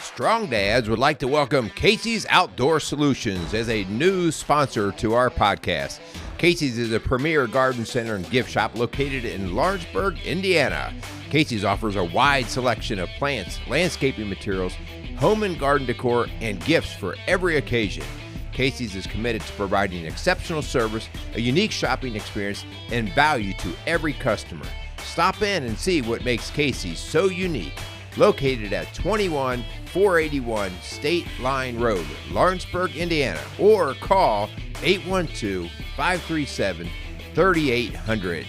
Strong Dads would like to welcome Casey's Outdoor Solutions as a new sponsor to our podcast. Casey's is a premier garden center and gift shop located in Lawrenceburg, Indiana. Casey's offers a wide selection of plants, landscaping materials, home and garden decor, and gifts for every occasion. Casey's is committed to providing exceptional service, a unique shopping experience, and value to every customer. Stop in and see what makes Casey's so unique. Located at 21481 State Line Road, Lawrenceburg, Indiana, or call 812-537-3800.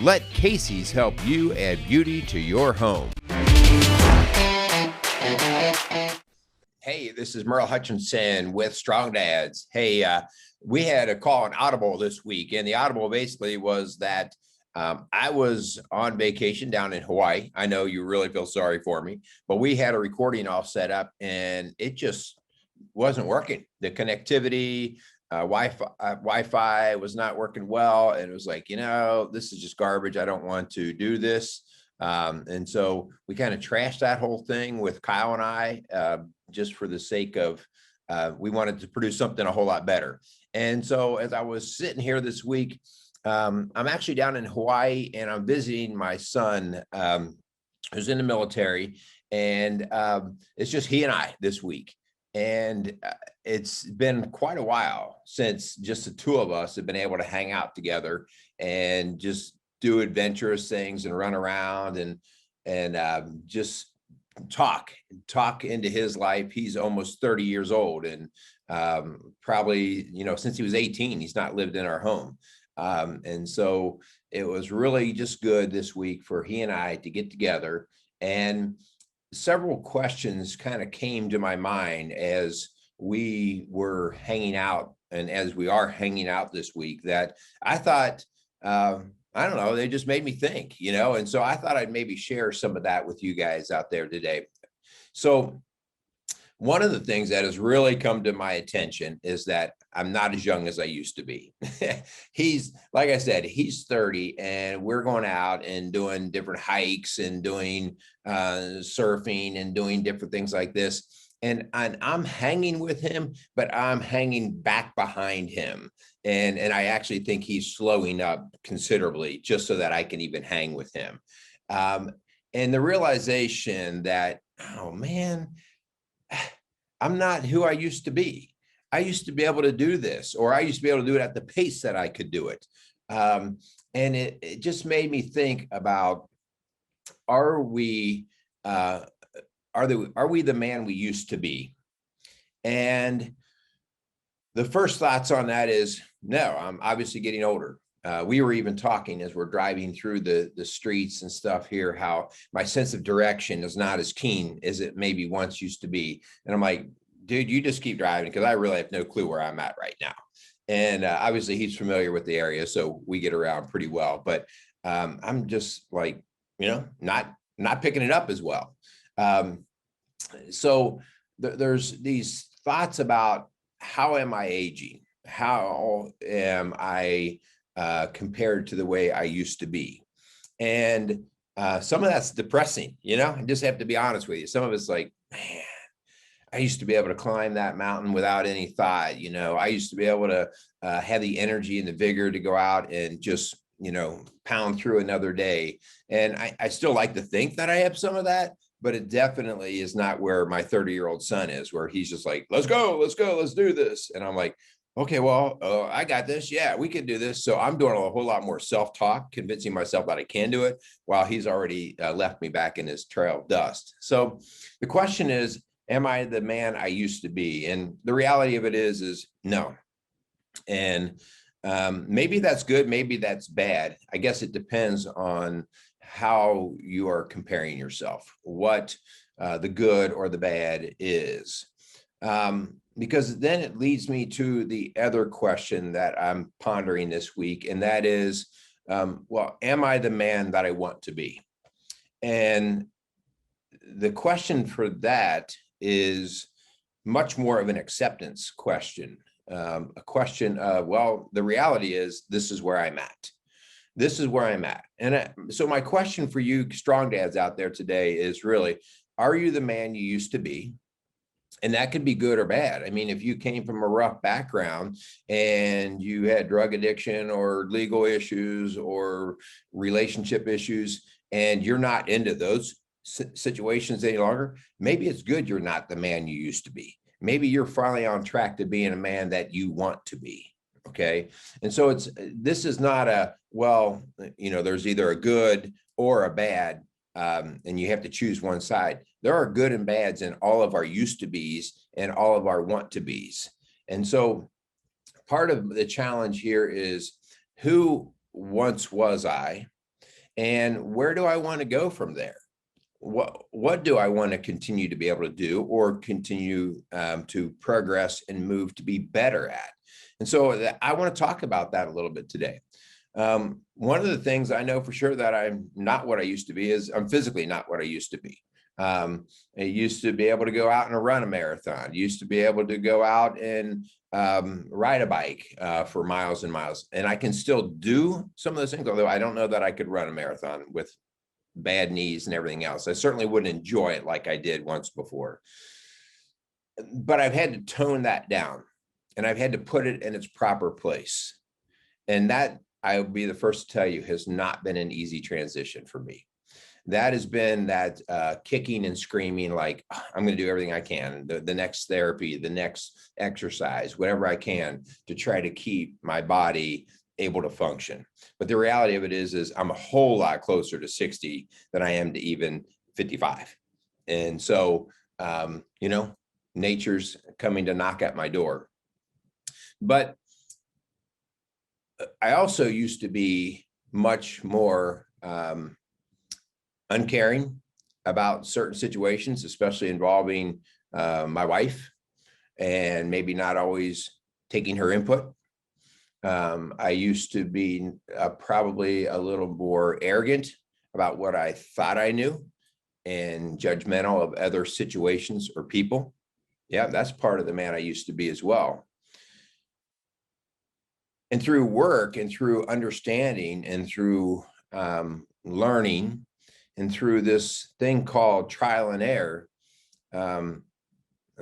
Let Casey's help you add beauty to your home. Hey, this is Merle Hutchinson with Strong Dads. Hey, we had a call on Audible this week, and the Audible basically was that I was on vacation down in Hawaii. I know you really feel sorry for me, but we had a recording all set up and it just wasn't working. The connectivity, Wi-Fi was not working well. And it was like, this is just garbage. I don't want to do this. And so we kind of trashed that whole thing with Kyle and I, just for the sake of, we wanted to produce something a whole lot better. And so as I was sitting here this week, I'm actually down in Hawaii and I'm visiting my son, who's in the military, and it's just he and I this week. And it's been quite a while since just the two of us have been able to hang out together and just do adventurous things and run around and just talk into his life. He's almost 30 years old, and probably, since he was 18, he's not lived in our home. And so it was really just good this week for he and I to get together, and several questions kind of came to my mind as we were hanging out and as we are hanging out this week that I thought, I don't know, they just made me think, and so I thought I'd maybe share some of that with you guys out there today. So one of the things that has really come to my attention is that I'm not as young as I used to be. He's, like I said, he's 30 and we're going out and doing different hikes and doing surfing and doing different things like this. And I'm hanging with him, but I'm hanging back behind him. And I actually think he's slowing up considerably just so that I can even hang with him. And the realization that, oh man, I'm not who I used to be. I used to be able to do this, or I used to be able to do it at the pace that I could do it. And it just made me think about, are we the man we used to be? And the first thoughts on that is, no, I'm obviously getting older. We were even talking as we're driving through the streets and stuff here, how my sense of direction is not as keen as it maybe once used to be. And I'm like, dude, you just keep driving because I really have no clue where I'm at right now. And obviously he's familiar with the area, so we get around pretty well. But I'm just like, not picking it up as well. So there's these thoughts about, how am I aging? How am I compared to the way I used to be? And some of that's depressing, I just have to be honest with you. Some of it's like, man, I used to be able to climb that mountain without any thought. I used to be able to have the energy and the vigor to go out and just, pound through another day. And I still like to think that I have some of that, but it definitely is not where my 30-year-old son is, where he's just like, let's go, let's do this. And I'm like, okay, well, I got this. Yeah, we can do this. So I'm doing a whole lot more self-talk, convincing myself that I can do it, while he's already left me back in his trail of dust. So the question is, am I the man I used to be? And the reality of it is no. And maybe that's good, maybe that's bad. I guess it depends on how you are comparing yourself, what the good or the bad is. Because then it leads me to the other question that I'm pondering this week, and that is, well, am I the man that I want to be? And the question for that is much more of an acceptance question, a question of, well, the reality is this is where I'm at. This is where I'm at. And so my question for you strong dads out there today is really, are you the man you used to be? And that could be good or bad. I mean, if you came from a rough background and you had drug addiction or legal issues or relationship issues, and you're not into those situations any longer, maybe it's good you're not the man you used to be. Maybe you're finally on track to being a man that you want to be. Okay. And so this is not a, well, there's either a good or a bad, and you have to choose one side. There are good and bads in all of our used to be's and all of our want to be's. And so part of the challenge here is, who once was I, and where do I want to go from there? What do I want to continue to be able to do, or continue to progress and move to be better at? And so I want to talk about that a little bit today. One of the things I know for sure that I'm not what I used to be is I'm physically not what I used to be. I used to be able to go out and run a marathon, used to be able to go out and ride a bike for miles and miles. And I can still do some of those things, although I don't know that I could run a marathon with bad knees and everything else. I certainly wouldn't enjoy it like I did once before. But I've had to tone that down, and I've had to put it in its proper place. And that, I'll be the first to tell you, has not been an easy transition for me. That has been that kicking and screaming, like, I'm going to do everything I can, the next therapy, the next exercise, whatever I can to try to keep my body able to function. But the reality of it is I'm a whole lot closer to 60 than I am to even 55. And so, nature's coming to knock at my door. But I also used to be much more uncaring about certain situations, especially involving my wife, and maybe not always taking her input. I used to be probably a little more arrogant about what I thought I knew, and judgmental of other situations or people. Yeah, that's part of the man I used to be as well. And through work and through understanding and through learning and through this thing called trial and error, I'm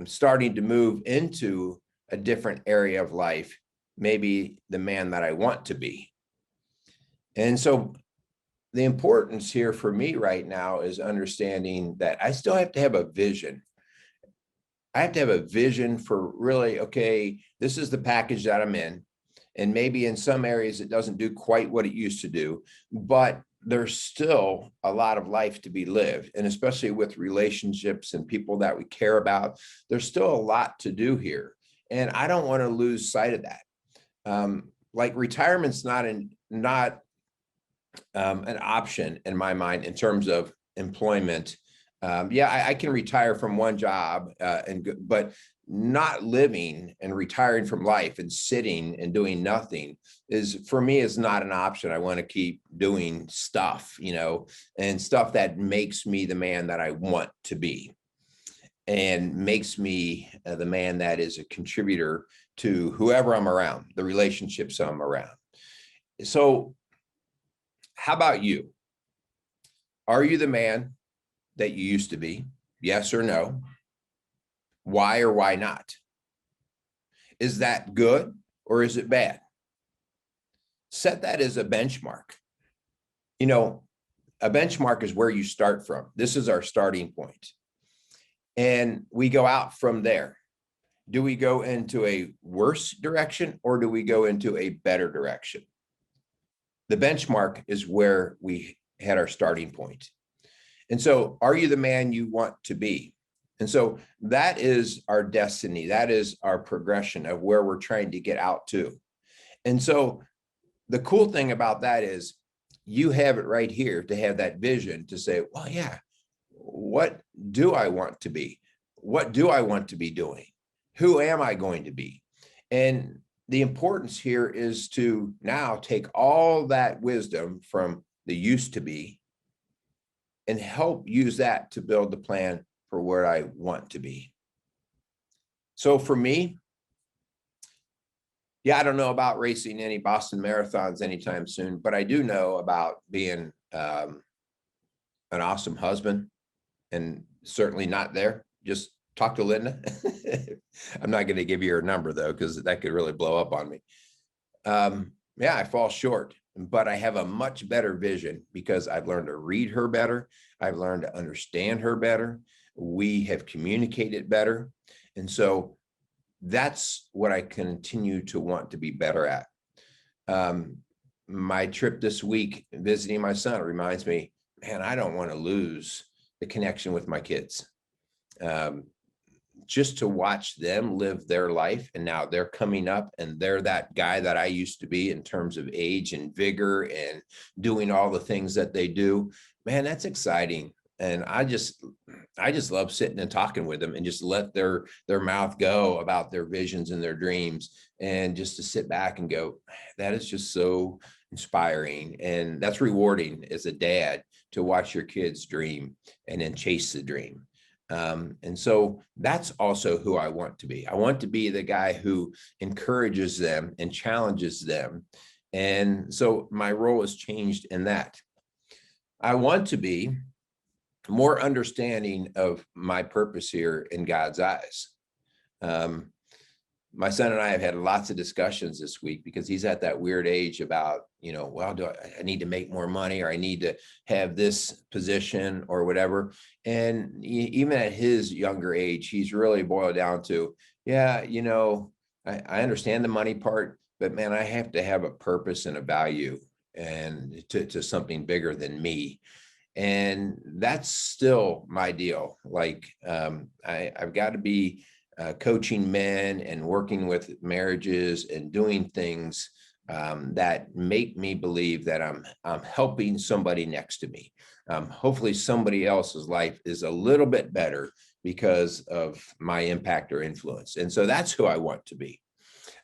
starting to move into a different area of life, maybe the man that I want to be. And so the importance here for me right now is understanding that I still have to have a vision. I have to have a vision for really, okay, this is the package that I'm in. And maybe in some areas it doesn't do quite what it used to do, but there's still a lot of life to be lived. And especially with relationships and people that we care about, there's still a lot to do here. And I don't want to lose sight of that. Like retirement's not an option in my mind in terms of employment. I can retire from one job, but not living and retiring from life and sitting and doing nothing for me is not an option. I want to keep doing stuff, and stuff that makes me the man that I want to be, and makes me the man that is a contributor to whoever I'm around, the relationships I'm around. So how about you? Are you the man that you used to be? Yes or no? Why or why not? Is that good or is it bad? Set that as a benchmark. A benchmark is where you start from. This is our starting point. And we go out from there. Do we go into a worse direction or do we go into a better direction? The benchmark is where we had our starting point. And so, are you the man you want to be? And so that is our destiny. That is our progression of where we're trying to get out to. And so the cool thing about that is you have it right here to have that vision to say, well, yeah, what do I want to be? What do I want to be doing? Who am I going to be? And the importance here is to now take all that wisdom from the used to be and help use that to build the plan for where I want to be. So for me, I don't know about racing any Boston marathons anytime soon, but I do know about being an awesome husband, and certainly not there, just talk to Linda. I'm not going to give you her number though, because that could really blow up on me. Yeah, I fall short, but I have a much better vision because I've learned to read her better. I've learned to understand her better. We have communicated better. And so that's what I continue to want to be better at. My trip this week, visiting my son, reminds me, man, I don't want to lose the connection with my kids. Just to watch them live their life. And now they're coming up and they're that guy that I used to be in terms of age and vigor and doing all the things that they do. Man, that's exciting. And I just love sitting and talking with them and just let their mouth go about their visions and their dreams, and just to sit back and go, that is just so inspiring. And that's rewarding as a dad, to watch your kids dream and then chase the dream. And so that's also who I want to be. I want to be the guy who encourages them and challenges them. And so my role has changed in that. I want to be more understanding of my purpose here in God's eyes. My son and I have had lots of discussions this week, because he's at that weird age about, well, do I need to make more money, or I need to have this position or whatever. And even at his younger age, he's really boiled down to, yeah, I understand the money part, but man, I have to have a purpose and a value, and to something bigger than me. And that's still my deal. Like, I've got to be coaching men and working with marriages and doing things that make me believe that I'm helping somebody next to me. Hopefully somebody else's life is a little bit better because of my impact or influence. And so that's who I want to be.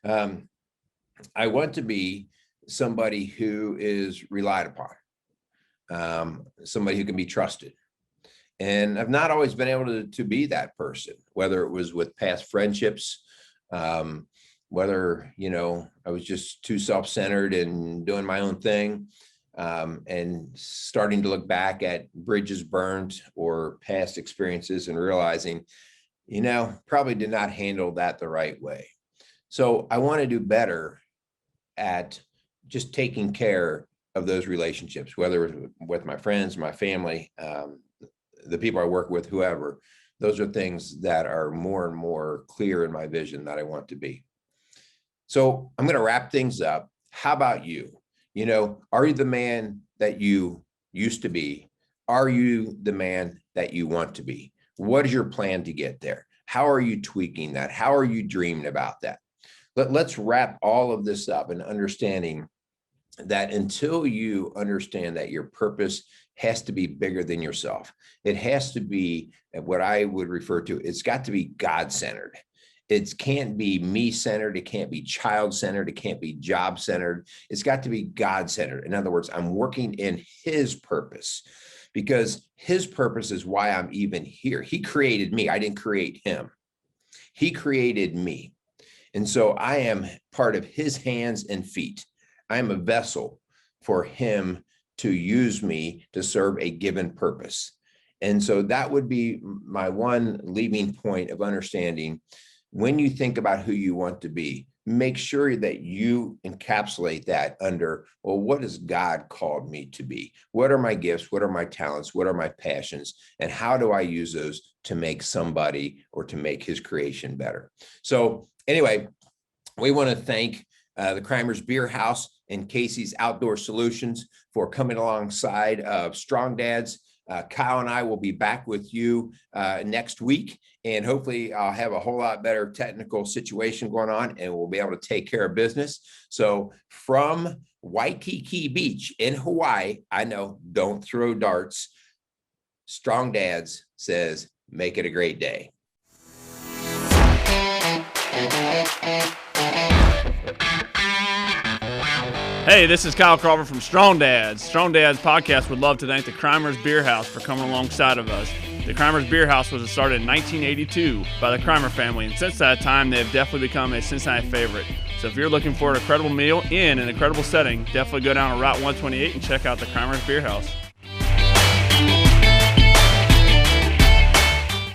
I want to be somebody who is relied upon, somebody who can be trusted. And I've not always been able to be that person, whether it was with past friendships, whether, I was just too self-centered and doing my own thing, and starting to look back at bridges burned or past experiences and realizing, probably did not handle that the right way. So I want to do better at just taking care of those relationships, whether with my friends, my family, the people I work with, whoever. Those are things that are more and more clear in my vision that I want to be. So I'm going to wrap things up. How about you? Are you the man that you used to be? Are you the man that you want to be? What is your plan to get there? How are you tweaking that? How are you dreaming about that? Let's wrap all of this up in understanding that until you understand that your purpose has to be bigger than yourself, it has to be what I would refer to, it's got to be God-centered. It can't be me-centered. It can't be child-centered. It can't be job-centered. It's got to be God-centered. In other words, I'm working in his purpose, because his purpose is why I'm even here. He created me. I didn't create him. He created me. And so I am part of his hands and feet. I am a vessel for him to use me to serve a given purpose. And so that would be my one leaving point of understanding. When you think about who you want to be, make sure that you encapsulate that under, well, what has God called me to be? What are my gifts? What are my talents? What are my passions? And how do I use those to make somebody or to make his creation better? So anyway, we want to thank the Crimer's Beer House and Casey's Outdoor Solutions for coming alongside of Strong Dads. Kyle and I will be back with you next week, and hopefully I'll have a whole lot better technical situation going on, and we'll be able to take care of business. So from Waikiki Beach in Hawaii, I know, don't throw darts. Strong Dads says, make it a great day. Hey, this is Kyle Crawford from Strong Dads. Strong Dads podcast would love to thank the Crimer's Beer House for coming alongside of us. The Crimer's Beer House was started in 1982 by the Crimer family, and since that time, they have definitely become a Cincinnati favorite. So if you're looking for an incredible meal in an incredible setting, definitely go down to Route 128 and check out the Crimer's Beer House.